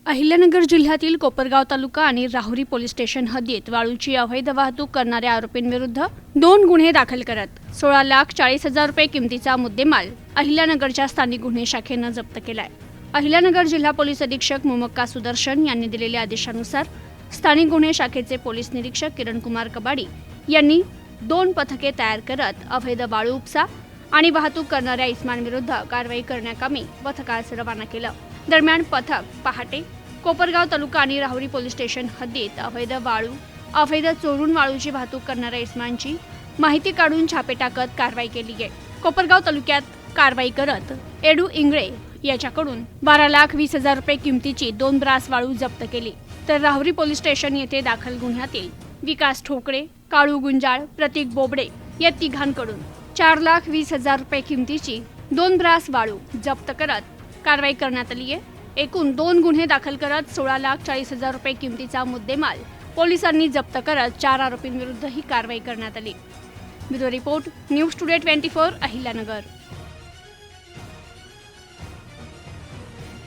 अहिल्यानगर जिल्ह्यातील कोपरगाव तालुका आणि Rahuri police station हद्दीत वाळूची अवैध वाहतूक करणाऱ्या आरोपींविरुद्ध 2 गुन्हे दाखल करत 16,40,000 रुपये किमतीचा मुद्देमाल अहिल्यानगरच्या स्थानिक गुन्हे शाखेनं जप्त केलाय। अहिल्यानगर जिल्हा पोलीस अधीक्षक मुमक्का सुदर्शन यांनी दिलेल्या आदेशानुसार स्थानिक गुन्हे शाखेचे पोलीस निरीक्षक किरण कुमार कबाडी यांनी 2 पथके तयार करत अवैध वाळू उपसा आणि वाहतूक करणाऱ्या इस्मांविरुद्ध कारवाई करण्याकामी पथकास रवाना केलं। दरम्यान पथक पहाटे कोपरगाव तालुका आणि राहुरी पोलीस स्टेशन हद्दीत अवैध चोरून वाळूची वाहतूक करणाऱ्या इस्मांची माहिती काढून छापे टाकत कारवाई केली आहे। कोपरगाव तालुक्यात कारवाई करत एडू इंगळे याच्याकडून 12,20,000 रुपये किमतीची 2 ब्रास वाळू जप्त केली। तर राहुरी पोलीस स्टेशन येथे दाखल गुन्ह्यातील विकास ठोकळे, काळू गुंजाळ, प्रतीक बोबडे या तिघांकडून 4,20,000 रुपये किमतीची 2 ब्रास वाळू जप्त करत कारवाई करण्यात आली आहे। एकूण 2 गुन्हे दाखल करत 16,40,000 रुपये किमतीचा मुद्देमाल पोलिसांनी जप्त करत 4 आरोपींविरुद्ध ही कारवाई करण्यात आली। Bureau report, news today 24, Ahilyanagar.